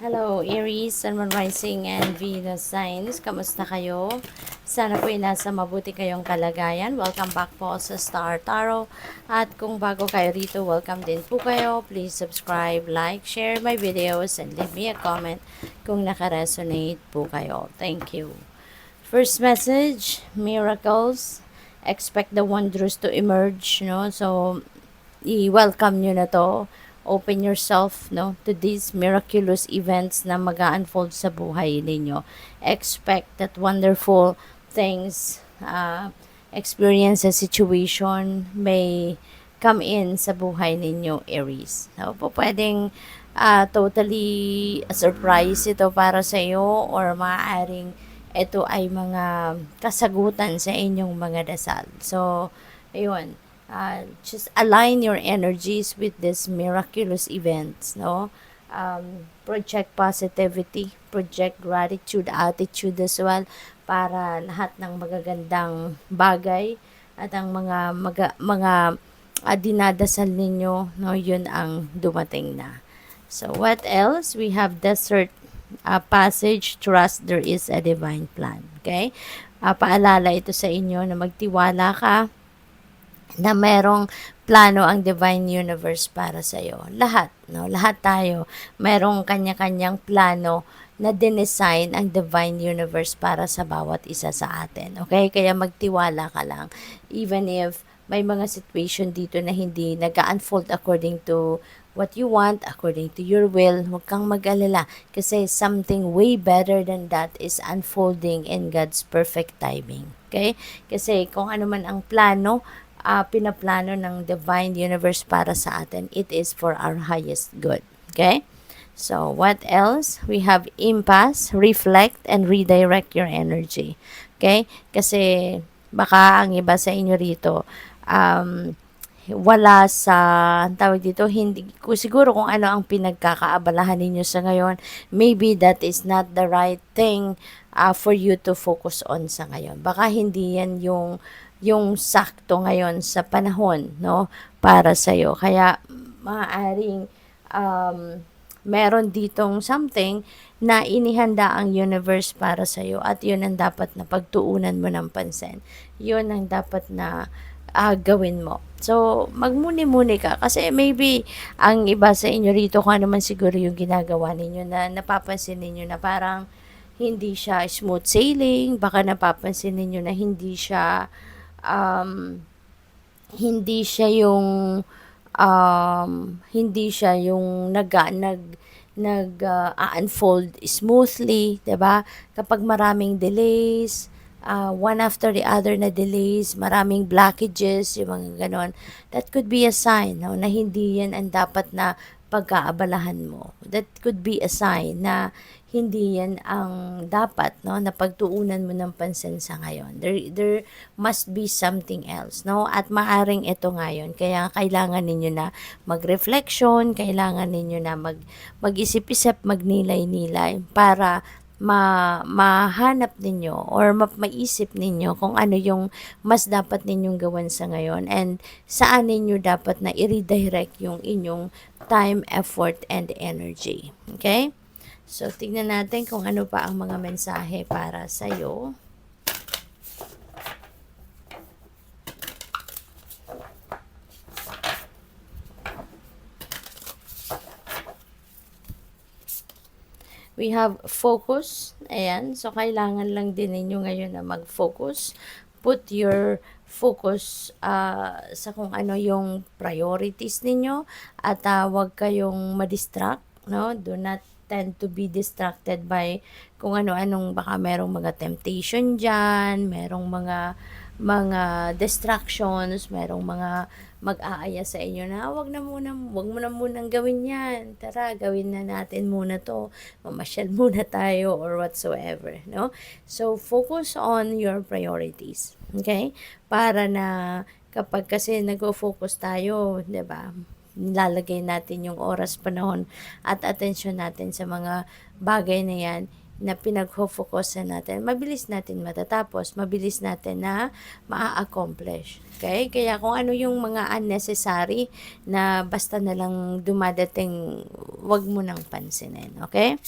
Hello, Aries, Sun, Moon, Rising, and Venus signs. Kamusta kayo? Sana po ay nasa mabuti kayong kalagayan. Welcome back po sa Star Tarot. At kung bago kayo rito, welcome din po kayo. Please subscribe, like, share my videos, and leave me a comment kung nakaresonate po kayo. Thank you. First message, miracles. Expect the wondrous to emerge, no? So, i-welcome nyo na to. Open yourself, no, to these miraculous events na mag-unfold sa buhay ninyo. Expect that wonderful things, experience a situation may come in sa buhay ninyo, Aries. So, po pwedeng totally a surprise ito para sa iyo or maaaring ito ay mga kasagutan sa inyong mga dasal. So, ayun, just align your energies with these miraculous events, no? Project positivity, project gratitude, attitude as well, para lahat ng magagandang bagay at ang mga dinadasal ninyo, no, yun ang dumating na. So, what else? We have desert passage, trust there is a divine plan. Okay? Paalala ito sa inyo na magtiwala ka na merong plano ang divine universe para sa iyo. Lahat, no? Lahat tayo merong kanya-kanyang plano na dinesign ang divine universe para sa bawat isa sa atin. Okay? Kaya magtiwala ka lang. Even if may mga situation dito na hindi nag-unfold according to what you want, according to your will, huwag kang mag-alala kasi something way better than that is unfolding in God's perfect timing. Okay? Kasi kung ano man ang plano, pinaplano ng divine universe para sa atin, it is for our highest good. Okay? So, what else? We have impasse, reflect, and redirect your energy. Okay? Kasi, baka ang iba sa inyo rito, wala sa, tawag dito, hindi, siguro kung ano ang pinagkakaabalahan ninyo sa ngayon, maybe that is not the right thing for you to focus on sa ngayon. Baka hindi yan yung sakto ngayon sa panahon, no, para sa iyo. Kaya maaaring meron ditong something na inihanda ang universe para sa iyo at yun ang dapat na pagtuunan mo ng pansin. Yun ang dapat na gawin mo. So, magmuni-muni ka kasi maybe ang iba sa inyo rito kung ano man siguro yung ginagawa ninyo na napapansin ninyo na parang hindi siya smooth sailing, baka napapansin ninyo na um, hindi siya yung unfold smoothly, 'di ba? Kapag maraming delays, one after the other na delays, maraming blockages, yung mga ganon, that could be a sign, no, na hindi yan ang dapat na pag-aabalahan mo. That could be a sign na hindi yan ang dapat, no, na pagtuunan mo ng pansin sa ngayon. There must be something else, no? At maaring ito ngayon. Kaya kailangan ninyo na mag-reflection, kailangan ninyo na mag-isip-isip, magnilay-nilay para mahanap ninyo or maisip ninyo kung ano yung mas dapat ninyong gawan sa ngayon and saan ninyo dapat na i-redirect yung inyong time, effort, and energy. Okay? So, tignan natin kung ano pa ang mga mensahe para sa'yo. We have focus. Ayan. So, kailangan lang din ninyo ngayon na mag-focus. Put your focus sa kung ano yung priorities ninyo at huwag kayong ma-distract. No? Do not tend to be distracted by kung ano-anong baka merong mga temptation dyan, merong mga distractions, merong mga mag-aaya sa inyo na wag mo na munang gawin yan. Tara, gawin na natin muna to. Mamasyal muna tayo or whatsoever, no? So, focus on your priorities. Okay? Para na kapag kasi nag-focus tayo, 'di ba? Nilalagay natin yung oras, panahon at atensyon natin sa mga bagay na yan, na pinag-focusan natin, mabilis natin matatapos, mabilis natin na ma-accomplish. Okay? Kaya kung ano yung mga unnecessary na basta na lang dumadating, wag mo nang pansinin. Okay?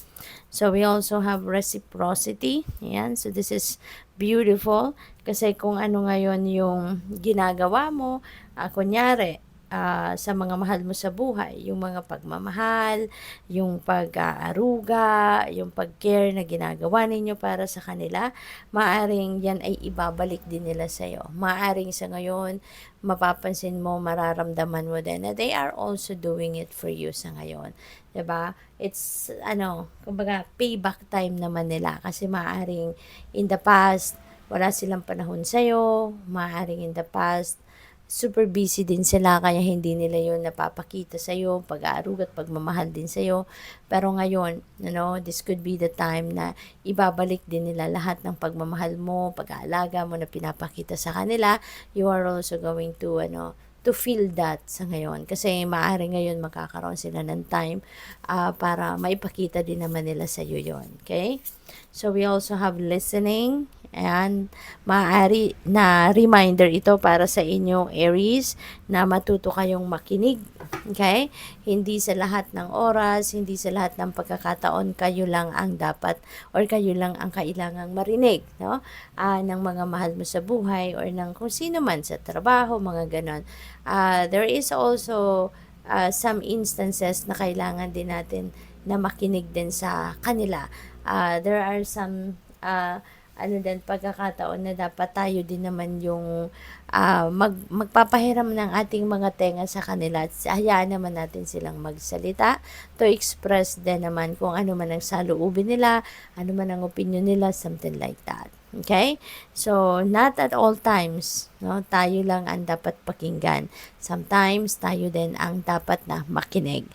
So, we also have reciprocity. Ayan. So, this is beautiful. Kasi kung ano ngayon yung ginagawa mo, kunyari, sa mga mahal mo sa buhay, yung mga pagmamahal, yung pag-aaruga, yung pag-care na ginagawa ninyo para sa kanila, maaring yan ay ibabalik din nila sa'yo. Maaring sa ngayon, mapapansin mo, mararamdaman mo din na they are also doing it for you sa ngayon. 'Di ba? It's kumbaga payback time naman nila kasi maaring in the past wala silang panahon sa'yo, maaring in the past super busy din sila kaya hindi nila yun napapakita sa'yo, pag-aaruga at pagmamahal din sa'yo. Pero ngayon, this could be the time na ibabalik din nila lahat ng pagmamahal mo, pag-aalaga mo na pinapakita sa kanila. You are also going to feel that sa ngayon. Kasi maaari ngayon magkakaroon sila ng time para maipakita din naman nila sa iyo yon. Okay? So, we also have listening. And maaari na reminder ito para sa inyo, Aries, na matuto kayong makinig. Okay? Hindi sa lahat ng oras, hindi sa lahat ng pagkakataon kayo lang ang dapat or kayo lang ang kailangang marinig, no? Ng mga mahal mo sa buhay or ng kung sino man sa trabaho, mga ganon. There is also some instances na kailangan din natin na makinig din sa kanila. There are some din pagkakataon na dapat tayo din naman yung magpapahiram ng ating mga tenga sa kanila at hayaan naman natin silang magsalita to express din naman kung ano man ang saloobin nila, ano man ang opinion nila, something like that. Okay? So, not at all times, no, tayo lang ang dapat pakinggan. Sometimes, tayo din ang dapat na makinig.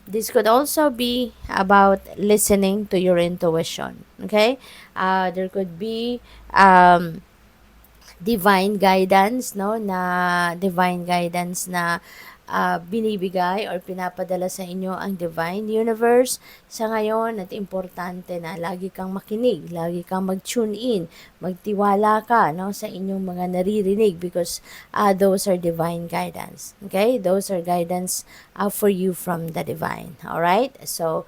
This could also be about listening to your intuition. Okay? There could be divine guidance, no? Divine guidance na binibigay or pinapadala sa inyo ang divine universe sa ngayon at importante na lagi kang makinig, lagi kang mag-tune in, magtiwala ka sa inyong mga naririnig because those are divine guidance. Okay? Those are guidance for you from the divine. Alright? So,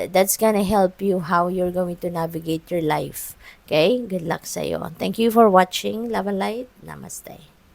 that's gonna help you how you're going to navigate your life. Okay? Good luck sa'yo. Thank you for watching. Love and light. Namaste.